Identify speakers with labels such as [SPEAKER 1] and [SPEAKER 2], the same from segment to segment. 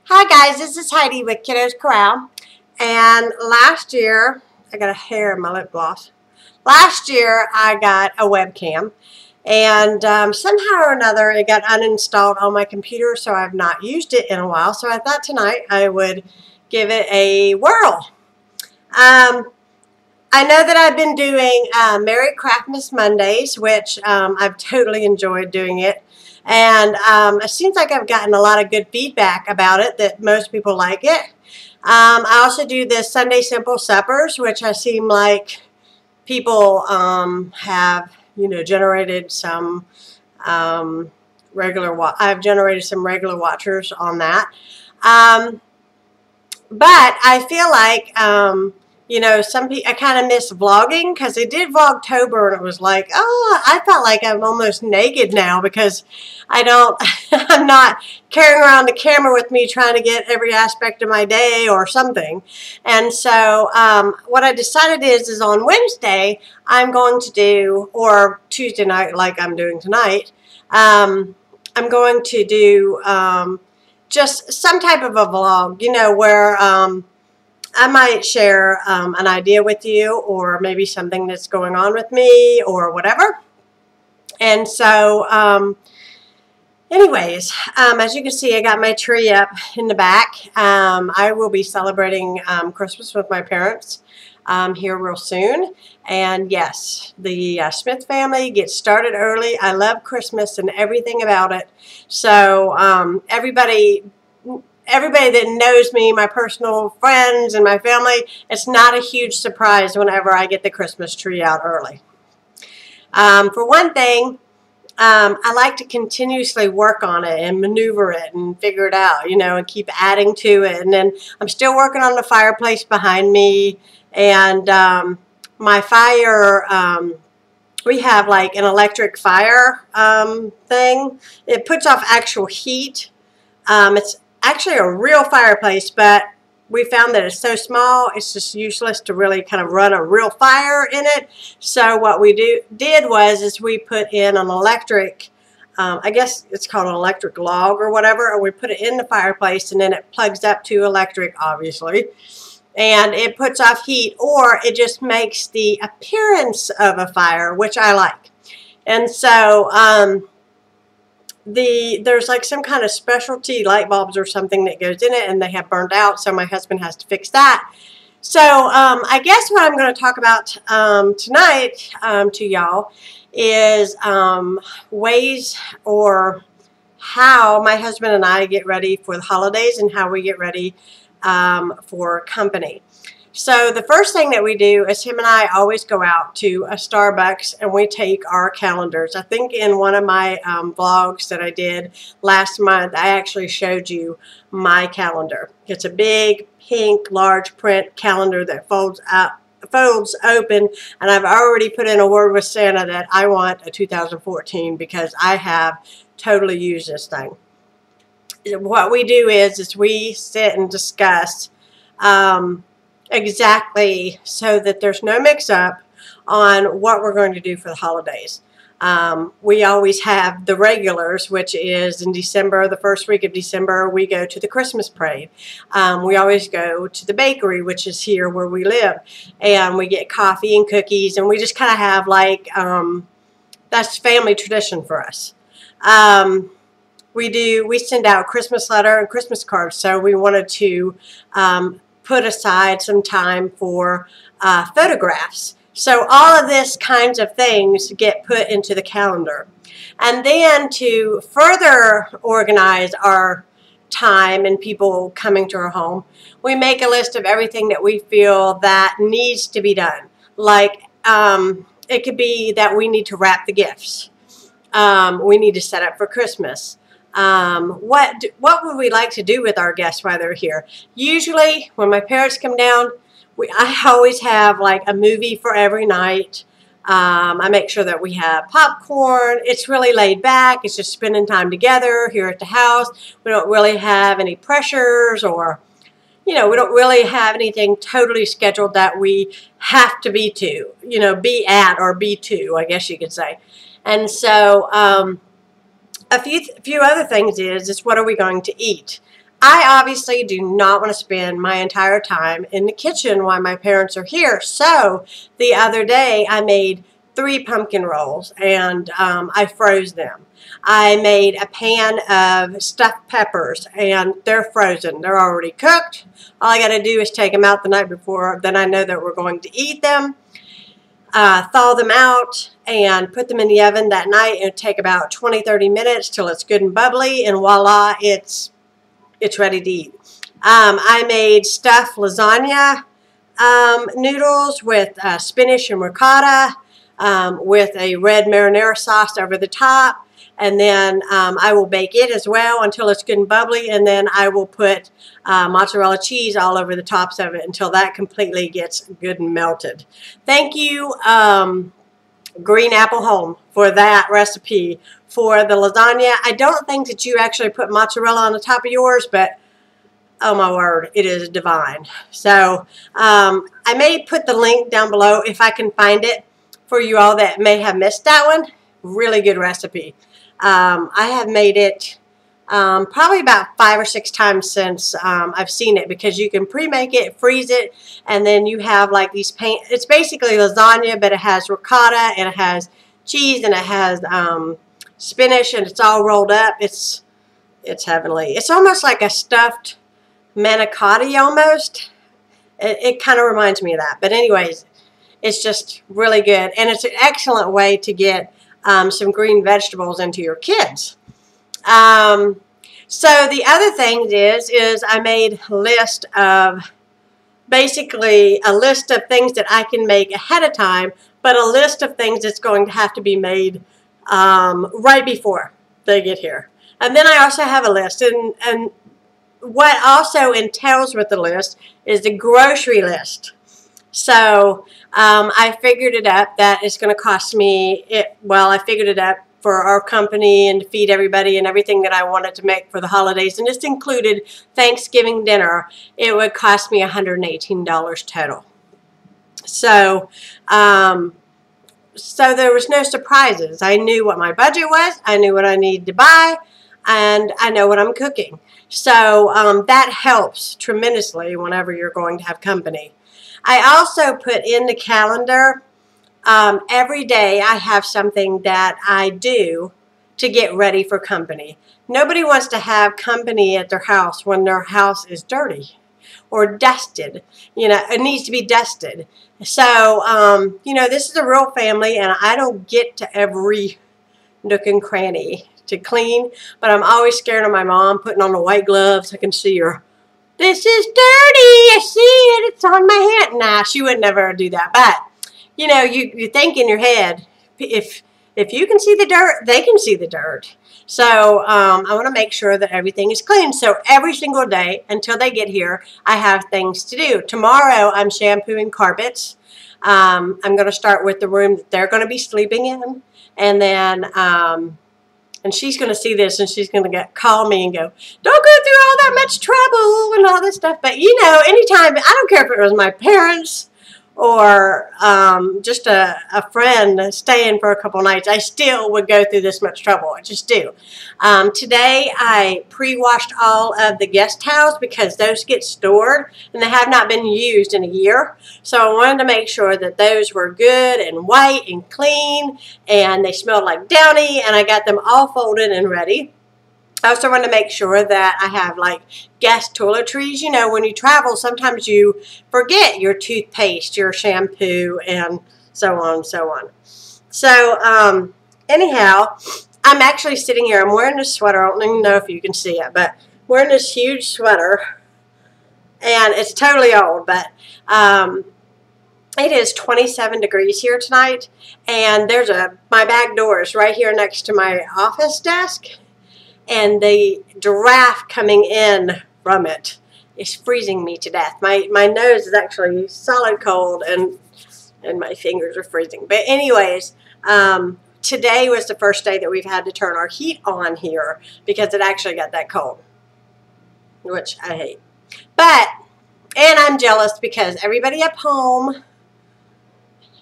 [SPEAKER 1] Hi guys, this is Heidi with Kiddos Corral. And last year, I got a hair in my lip gloss. Last year, I got a webcam. And somehow or another, it got uninstalled on my computer, so I've not used it in a while. So I thought tonight I would give it a whirl. I know that I've been doing Merry Craftmas Mondays, which I've totally enjoyed doing it. And it seems like I've gotten a lot of good feedback about it, that most people like it. I also do the Sunday Simple Suppers, which I seem like people have, generated some I've generated some regular watchers on that. But I feel like, some people, I kind of miss vlogging because I did Vlogtober and it was like, oh, I felt like I'm almost naked now because I'm not carrying around the camera with me trying to get every aspect of my day or something. And so what I decided is on Wednesday, I'm going to do, or Tuesday night like I'm doing tonight, I'm going to do just some type of a vlog, where I might share an idea with you, or maybe something that's going on with me or whatever. And so anyways, as you can see, I got my tree up in the back. I will be celebrating Christmas with my parents here real soon. And yes, the Smith family gets started early. I love Christmas and everything about it. So everybody that knows me, my personal friends and my family, it's not a huge surprise whenever I get the Christmas tree out early. For one thing, I like to continuously work on it and maneuver it and figure it out, and keep adding to it. And then I'm still working on the fireplace behind me. And my fire, we have like an electric fire thing. It puts off actual heat. It's actually a real fireplace, but we found that it's so small, it's just useless to really kind of run a real fire in it. So what we did was we put in an electric, I guess it's called an electric log or whatever, and we put it in the fireplace, and then it plugs up to electric, obviously. And it puts off heat, or it just makes the appearance of a fire, which I like. And so there's like some kind of specialty light bulbs or something that goes in it, and they have burned out, so my husband has to fix that. So I guess what I'm going to talk about tonight to y'all is ways, or how my husband and I get ready for the holidays and how we get ready for company. So the first thing that we do is him and I always go out to a Starbucks and we take our calendars. I think in one of my vlogs that I did last month, I actually showed you my calendar. It's a big pink large print calendar that folds open, and I've already put in a word with Santa that I want a 2014 because I have totally used this thing. What we do is we sit and discuss exactly, so that there's no mix-up on what we're going to do for the holidays. We always have the regulars, which is in December, the first week of December, we go to the Christmas parade. We always go to the bakery, which is here where we live, and we get coffee and cookies, and we just kind of have like, that's family tradition for us. We send out Christmas letter and Christmas cards, so we wanted to put aside some time for photographs. So all of this kinds of things get put into the calendar. And then to further organize our time and people coming to our home, we make a list of everything that we feel that needs to be done. Like it could be that we need to wrap the gifts. We need to set up for Christmas. What would we like to do with our guests while they're here? Usually when my parents come down, I always have like a movie for every night. I make sure that we have popcorn. It's really laid back. It's just spending time together here at the house. We don't really have any pressures, or we don't really have anything totally scheduled that we have to be at or be to, I guess you could say. And so a few other things is what are we going to eat? I obviously do not want to spend my entire time in the kitchen while my parents are here. So the other day I made 3 pumpkin rolls and I froze them. I made a pan of stuffed peppers and they're frozen. They're already cooked. All I got to do is take them out the night before. Then I know that we're going to eat them. Thaw them out and put them in the oven that night. It'll take about 20-30 minutes till it's good and bubbly, and voila, it's ready to eat. I made stuffed lasagna noodles with spinach and ricotta with a red marinara sauce over the top, and then I will bake it as well until it's good and bubbly, and then I will put mozzarella cheese all over the tops of it until that completely gets good and melted. Thank you, Green Apple Home, for that recipe for the lasagna. I don't think that you actually put mozzarella on the top of yours, but oh my word, it is divine. So I may put the link down below if I can find it for you all that may have missed that one. Really good recipe. I have made it probably about 5 or 6 times since I've seen it, because you can pre-make it, freeze it, and then you have like these it's basically lasagna, but it has ricotta and it has cheese and it has spinach, and it's all rolled up. It's heavenly. It's almost like a stuffed manicotti almost. It kind of reminds me of that. But anyways, it's just really good, and it's an excellent way to get some green vegetables into your kids. So the other thing is I made a list of, basically a list of things that I can make ahead of time, but a list of things that's going to have to be made right before they get here. And then I also have a list, and what also entails with the list is the grocery list. So I figured it up that it's going to cost me, I figured it up for our company and to feed everybody and everything that I wanted to make for the holidays, and this included Thanksgiving dinner. It would cost me $118 total. So so there was no surprises. I knew what my budget was, I knew what I needed to buy, and I know what I'm cooking. So that helps tremendously whenever you're going to have company. I also put in the calendar, every day I have something that I do to get ready for company. Nobody wants to have company at their house when their house is dirty or dusted. You know, it needs to be dusted. So, you know, this is a real family, and I don't get to every nook and cranny to clean, but I'm always scared of my mom putting on the white gloves. I can see her. This is dirty. I see it. It's on my hand. Nah, she would never do that. But, you know, you think in your head, if you can see the dirt, they can see the dirt. So I want to make sure that everything is clean. So every single day until they get here, I have things to do. Tomorrow, I'm shampooing carpets. I'm going to start with the room that they're going to be sleeping in. And then and she's going to see this, and she's going to call me and go, don't go through all that much trouble and all this stuff. But, you know, anytime, I don't care if it was my parents or just a friend staying for a couple nights, I still would go through this much trouble. I just do. Today, I pre-washed all of the guest towels because those get stored, and they have not been used in a year. So I wanted to make sure that those were good and white and clean, and they smelled like Downy, and I got them all folded and ready. I also want to make sure that I have like guest toiletries. You know, when you travel, sometimes you forget your toothpaste, your shampoo, and so on and so on. So, anyhow, I'm actually sitting here. I'm wearing this sweater. I don't even know if you can see it, but I'm wearing this huge sweater, and it's totally old, but it is 27 degrees here tonight, and there's my back door is right here next to my office desk. And the draft coming in from it is freezing me to death. My nose is actually solid cold, and my fingers are freezing. But anyways, today was the first day that we've had to turn our heat on here because it actually got that cold, which I hate. But, and I'm jealous because everybody up home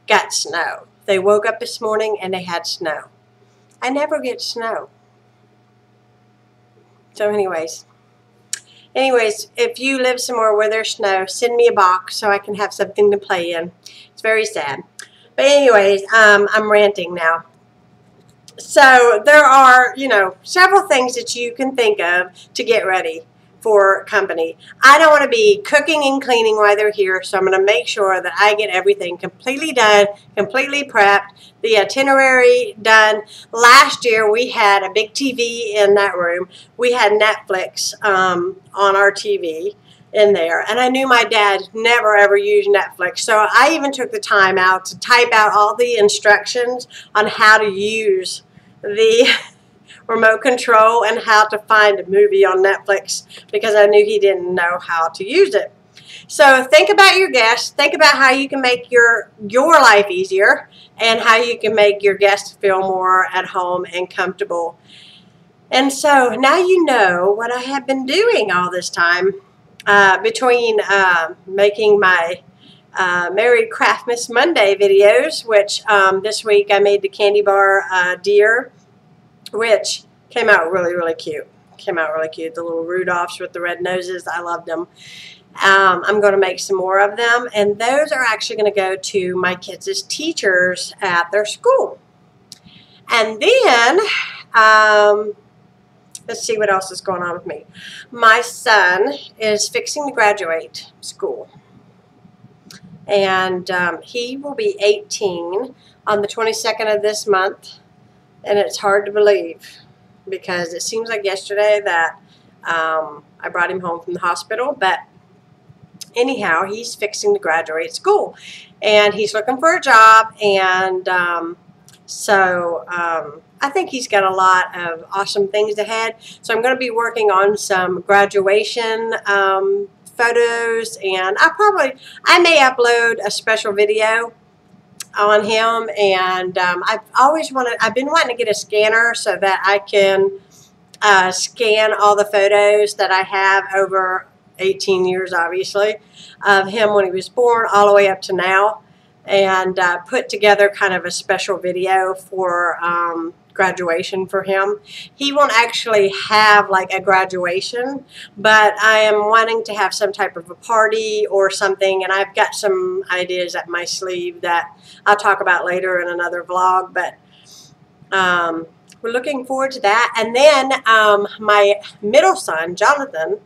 [SPEAKER 1] got snow. They woke up this morning and they had snow. I never get snow. So anyways, Anyways, if you live somewhere where there's snow, send me a box so I can have something to play in. It's very sad. But anyways, I'm ranting now. So there are, several things that you can think of to get ready for company. I don't want to be cooking and cleaning while they're here, so I'm going to make sure that I get everything completely done, completely prepped, the itinerary done. Last year we had a big TV in that room. We had Netflix on our TV in there, and I knew my dad never ever used Netflix, so I even took the time out to type out all the instructions on how to use the remote control and how to find a movie on Netflix, because I knew he didn't know how to use it. So think about your guests. Think about how you can make your life easier and how you can make your guests feel more at home and comfortable. And so now you know what I have been doing all this time between making my Merry Craftmas Monday videos, which this week I made the candy bar deer, which came out really, really cute. The little Rudolphs with the red noses. I loved them. I'm going to make some more of them, and those are actually going to go to my kids' teachers at their school. And then, let's see what else is going on with me. My son is fixing to graduate school, and he will be 18 on the 22nd of this month. And it's hard to believe, because it seems like yesterday that I brought him home from the hospital. But anyhow, he's fixing to graduate school, and he's looking for a job. And so I think he's got a lot of awesome things ahead. So I'm going to be working on some graduation photos, and I may upload a special video on him. And I've been wanting to get a scanner so that I can scan all the photos that I have over 18 years, obviously, of him when he was born all the way up to now, and put together kind of a special video for graduation for him. He won't actually have like a graduation, but I am wanting to have some type of a party or something, and I've got some ideas up my sleeve that I'll talk about later in another vlog. But we're looking forward to that. And then my middle son, Jonathan,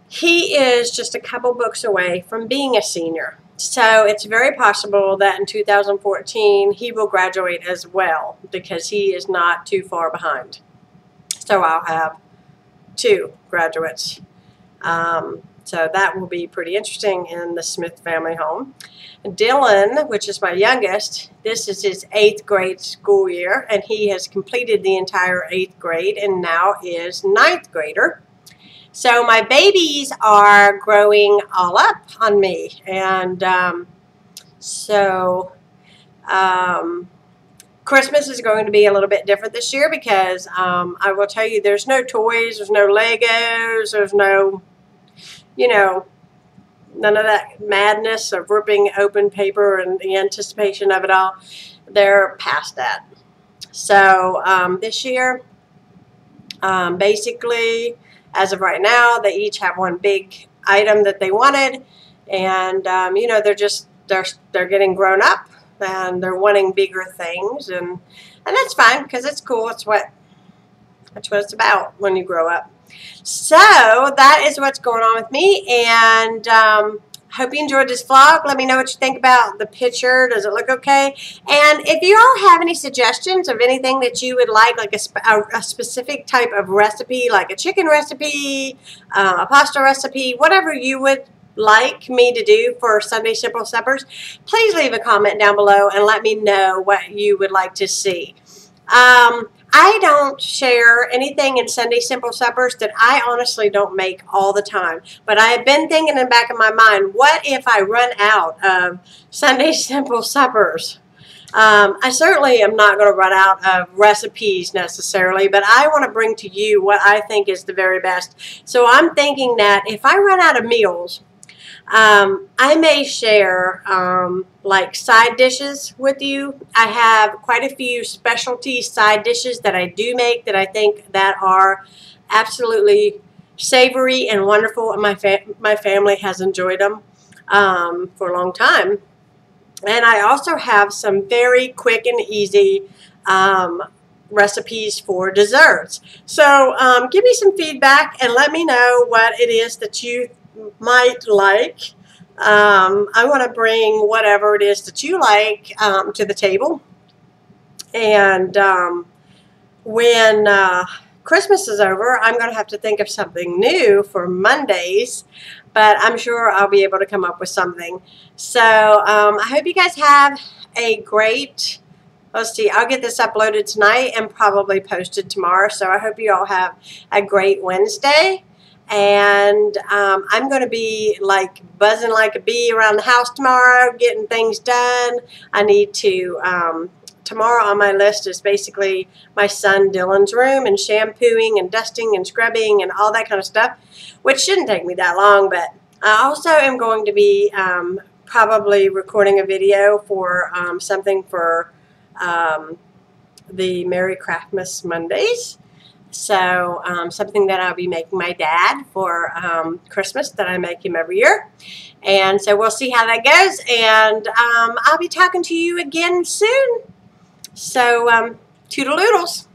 [SPEAKER 1] he is just a couple books away from being a senior. So it's very possible that in 2014 he will graduate as well, because he is not too far behind. So I'll have 2 graduates. So that will be pretty interesting in the Smith family home. Dylan, which is my youngest, this is his 8th grade school year, and he has completed the entire 8th grade and now is 9th grader. So my babies are growing all up on me, and Christmas is going to be a little bit different this year, because I will tell you, there's no toys, there's no Legos, there's no, none of that madness of ripping open paper and the anticipation of it all. They're past that. So this year, basically, as of right now, they each have one big item that they wanted, and they're getting grown up, and they're wanting bigger things, and that's fine, because it's cool. That's what it's about when you grow up. So that is what's going on with me, and hope you enjoyed this vlog. Let me know what you think about the picture. Does it look okay? And if you all have any suggestions of anything that you would like a specific type of recipe, like a chicken recipe, a pasta recipe, whatever you would like me to do for Sunday Simple Suppers, please leave a comment down below and let me know what you would like to see. I don't share anything in Sunday Simple Suppers that I honestly don't make all the time. But I have been thinking in the back of my mind, what if I run out of Sunday Simple Suppers? I certainly am not going to run out of recipes necessarily, but I want to bring to you what I think is the very best. So I'm thinking that if I run out of meals, I may share like side dishes with you. I have quite a few specialty side dishes that I do make that I think that are absolutely savory and wonderful, and my family has enjoyed them for a long time. And I also have some very quick and easy recipes for desserts. So give me some feedback and let me know what it is that you might like. I want to bring whatever it is that you like to the table. And when Christmas is over, I'm going to have to think of something new for Mondays, but I'm sure I'll be able to come up with something. So I hope you guys have a great, let's see, I'll get this uploaded tonight and probably posted tomorrow. So I hope you all have a great Wednesday. And I'm going to be like buzzing like a bee around the house tomorrow, getting things done. I need to, tomorrow on my list is basically my son Dylan's room and shampooing and dusting and scrubbing and all that kind of stuff, which shouldn't take me that long. But I also am going to be probably recording a video for something for the Merry Craftmas Mondays. So something that I'll be making my dad for Christmas, that I make him every year. And so we'll see how that goes. And I'll be talking to you again soon. So toodle-oodles.